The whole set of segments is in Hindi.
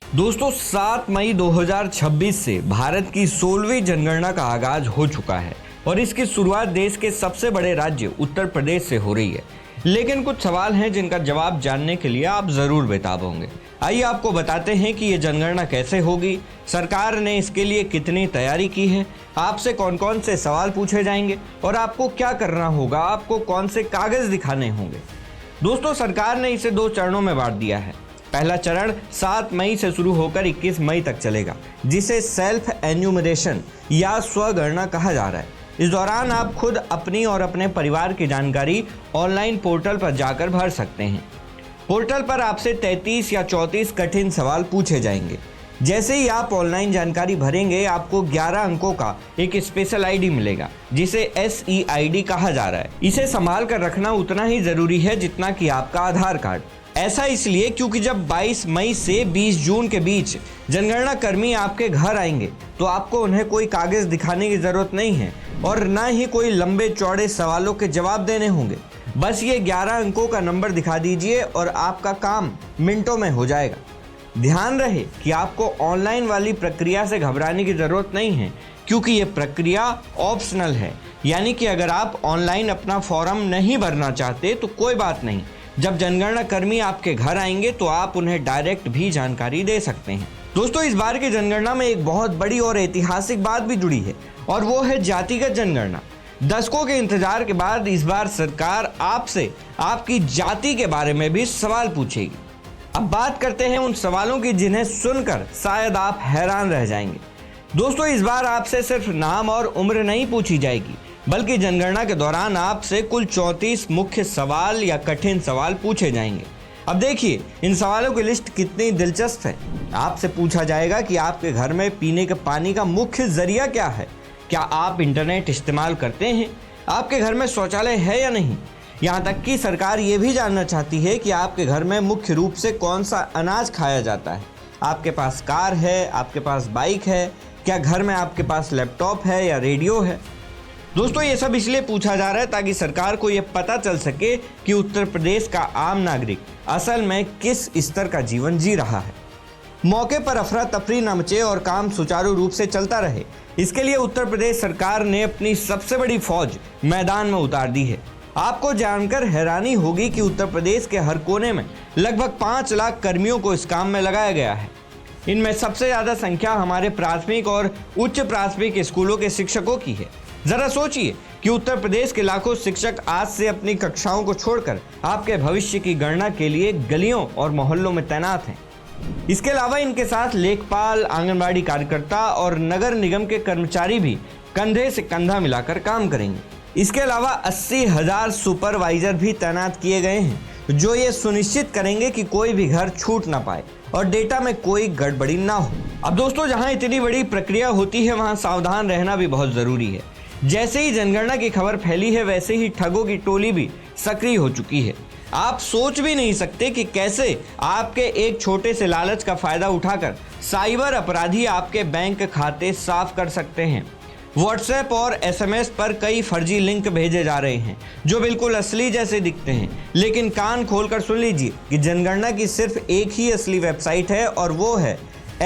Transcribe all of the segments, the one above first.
दोस्तों 7 मई 2026 से भारत की 16वीं जनगणना का आगाज हो चुका है और इसकी शुरुआत देश के सबसे बड़े राज्य उत्तर प्रदेश से हो रही है। लेकिन कुछ सवाल हैं जिनका जवाब जानने के लिए आप जरूर बेताब होंगे। आइए आपको बताते हैं कि ये जनगणना कैसे होगी, सरकार ने इसके लिए कितनी तैयारी की है, आपसे कौन कौन से सवाल पूछे जाएंगे और आपको क्या करना होगा, आपको कौन से कागज दिखाने होंगे। दोस्तों सरकार ने इसे 2 चरणों में बांट दिया है। पहला चरण 7 मई से शुरू होकर 21 मई तक चलेगा, जिसे सेल्फ एन्यूमरेशन या स्वगणना कहा जा रहा है। इस दौरान आप खुद अपनी और अपने परिवार की जानकारी ऑनलाइन पोर्टल पर जाकर भर सकते हैं। पोर्टल पर आपसे 33 या 34 कठिन सवाल पूछे जाएंगे। जैसे ही आप ऑनलाइन जानकारी भरेंगे, आपको 11 अंकों का एक स्पेशल आईडी मिलेगा, जिसे SEID कहा जा रहा है। इसे संभाल कर रखना उतना ही जरूरी है जितना कि आपका आधार कार्ड। ऐसा इसलिए क्योंकि जब 22 मई से 20 जून के बीच जनगणना कर्मी आपके घर आएंगे तो आपको उन्हें कोई कागज दिखाने की जरूरत नहीं है और ना ही कोई लंबे चौड़े सवालों के जवाब देने होंगे। बस ये 11 अंकों का नंबर दिखा दीजिए और आपका काम मिनटों में हो जाएगा। ध्यान रहे कि आपको ऑनलाइन वाली प्रक्रिया से घबराने की जरूरत नहीं है, क्योंकि ये प्रक्रिया ऑप्शनल है। यानी कि अगर आप ऑनलाइन अपना फॉर्म नहीं भरना चाहते तो कोई बात नहीं, जब जनगणना कर्मी आपके घर आएंगे तो आप उन्हें डायरेक्ट भी जानकारी दे सकते हैं। दोस्तों इस बार की जनगणना में एक बहुत बड़ी और ऐतिहासिक बात भी जुड़ी है और वो है जातिगत जनगणना। दशकों के इंतजार के बाद इस बार सरकार आपसे आपकी जाति के बारे में भी सवाल पूछेगी। अब बात करते हैं उन सवालों की जिन्हें सुनकर शायद आप हैरान रह जाएंगे। दोस्तों इस बार आपसे सिर्फ नाम और उम्र नहीं पूछी जाएगी, बल्कि जनगणना के दौरान आपसे कुल 34 मुख्य सवाल या कठिन सवाल पूछे जाएंगे। अब देखिए इन सवालों की लिस्ट कितनी दिलचस्प है। आपसे पूछा जाएगा कि आपके घर में पीने के पानी का मुख्य जरिया क्या है, क्या आप इंटरनेट इस्तेमाल करते हैं, आपके घर में शौचालय है या नहीं। यहाँ तक कि सरकार ये भी जानना चाहती है कि आपके घर में मुख्य रूप से कौन सा अनाज खाया जाता है। आपके पास कार है, आपके पास बाइक है, क्या घर में आपके पास लैपटॉप है या रेडियो है। दोस्तों ये सब इसलिए पूछा जा रहा है ताकि सरकार को ये पता चल सके कि उत्तर प्रदेश का आम नागरिक असल में किस स्तर का जीवन जी रहा है। मौके पर अफरा तफरी न मचे और काम सुचारू रूप से चलता रहे, इसके लिए उत्तर प्रदेश सरकार ने अपनी सबसे बड़ी फौज मैदान में उतार दी है। आपको जानकर हैरानी होगी कि उत्तर प्रदेश के हर कोने में लगभग 5 लाख कर्मियों को इस काम में लगाया गया है। इनमें सबसे ज़्यादा संख्या हमारे प्राथमिक और उच्च प्राथमिक स्कूलों के शिक्षकों की है। जरा सोचिए कि उत्तर प्रदेश के लाखों शिक्षक आज से अपनी कक्षाओं को छोड़कर आपके भविष्य की गणना के लिए गलियों और मोहल्लों में तैनात हैं। इसके अलावा इनके साथ लेखपाल, आंगनबाड़ी कार्यकर्ता और नगर निगम के कर्मचारी भी कंधे से कंधा मिलाकर काम करेंगे। इसके अलावा 80,000 सुपरवाइजर भी तैनात किए गए हैं, जो ये सुनिश्चित करेंगे कि कोई भी घर छूट ना पाए और डेटा में कोई गड़बड़ी ना हो। अब दोस्तों जहां इतनी बड़ी प्रक्रिया होती है वहां सावधान रहना भी बहुत जरूरी है। जैसे ही जनगणना की खबर फैली है, वैसे ही ठगों की टोली भी सक्रिय हो चुकी है। आप सोच भी नहीं सकते कि कैसे आपके एक छोटे से लालच का फायदा उठाकर साइबर अपराधी आपके बैंक खाते साफ कर सकते हैं। व्हाट्सएप और SMS पर कई फर्जी लिंक भेजे जा रहे हैं जो बिल्कुल असली जैसे दिखते हैं, लेकिन कान खोलकर सुन लीजिए कि जनगणना की सिर्फ एक ही असली वेबसाइट है और वो है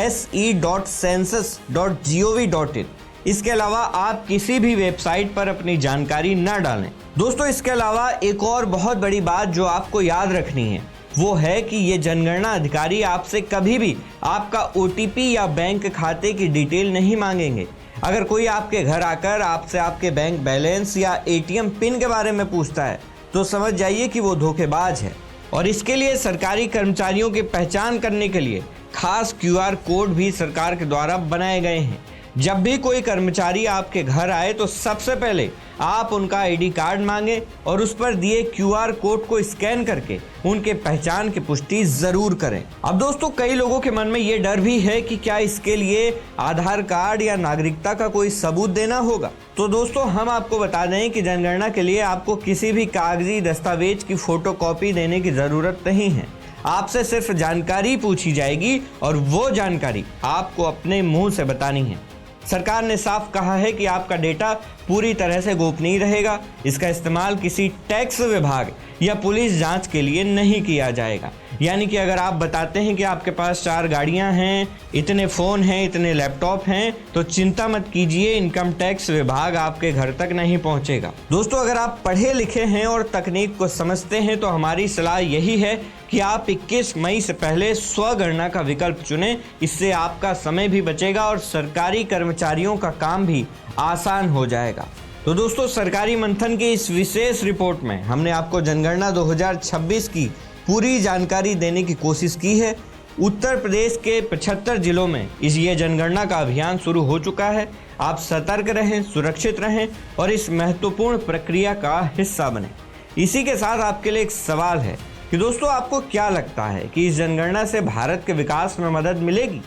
se.census.gov.in। इसके अलावा आप किसी भी वेबसाइट पर अपनी जानकारी न डालें। दोस्तों इसके अलावा एक और बहुत बड़ी बात जो आपको याद रखनी है वो है कि ये जनगणना अधिकारी आपसे कभी भी आपका OTP या बैंक खाते की डिटेल नहीं मांगेंगे। अगर कोई आपके घर आकर आपसे आपके बैंक बैलेंस या ATM पिन के बारे में पूछता है तो समझ जाइए कि वो धोखेबाज है। और इसके लिए सरकारी कर्मचारियों की पहचान करने के लिए खास QR कोड भी सरकार के द्वारा बनाए गए हैं। जब भी कोई कर्मचारी आपके घर आए तो सबसे पहले आप उनका ID कार्ड मांगे और उस पर दिए QR कोड को स्कैन करके उनके पहचान की पुष्टि जरूर करें। अब दोस्तों कई लोगों के मन में ये डर भी है कि क्या इसके लिए आधार कार्ड या नागरिकता का कोई सबूत देना होगा। तो दोस्तों हम आपको बता दें कि जनगणना के लिए आपको किसी भी कागजी दस्तावेज की फोटोकॉपी देने की जरूरत नहीं है। आपसे सिर्फ जानकारी पूछी जाएगी और वो जानकारी आपको अपने मुंह से बतानी है। सरकार ने साफ कहा है कि आपका डेटा पूरी तरह से गोपनीय रहेगा। इसका इस्तेमाल किसी टैक्स विभाग या पुलिस जांच के लिए नहीं किया जाएगा। यानी कि अगर आप बताते हैं कि आपके पास 4 गाड़ियां हैं, इतने फ़ोन हैं, इतने लैपटॉप हैं, तो चिंता मत कीजिए, इनकम टैक्स विभाग आपके घर तक नहीं पहुंचेगा। दोस्तों, अगर आप पढ़े लिखे हैं और तकनीक को समझते हैं तो हमारी सलाह यही है कि आप 21 मई से पहले स्वगणना का विकल्प चुनें। इससे आपका समय भी बचेगा और सरकारी कर्मचारियों का काम भी आसान हो जाएगा। तो दोस्तों, सरकारी मंथन की इस विशेष रिपोर्ट में हमने आपको जनगणना 2026 की पूरी जानकारी देने की कोशिश की है। उत्तर प्रदेश के 75 जिलों में ये जनगणना का अभियान शुरू हो चुका है। आप सतर्क रहें, सुरक्षित रहें और इस महत्वपूर्ण प्रक्रिया का हिस्सा बनें। इसी के साथ आपके लिए एक सवाल है कि दोस्तों, आपको क्या लगता है कि इस जनगणना से भारत के विकास में मदद मिलेगी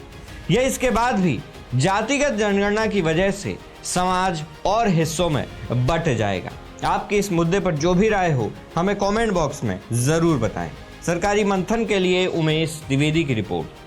या इसके बाद भी जातिगत जनगणना की वजह से समाज और हिस्सों में बंट जाएगा? आपकी इस मुद्दे पर जो भी राय हो हमें कमेंट बॉक्स में जरूर बताएं। सरकारी मंथन के लिए उमेश द्विवेदी की रिपोर्ट।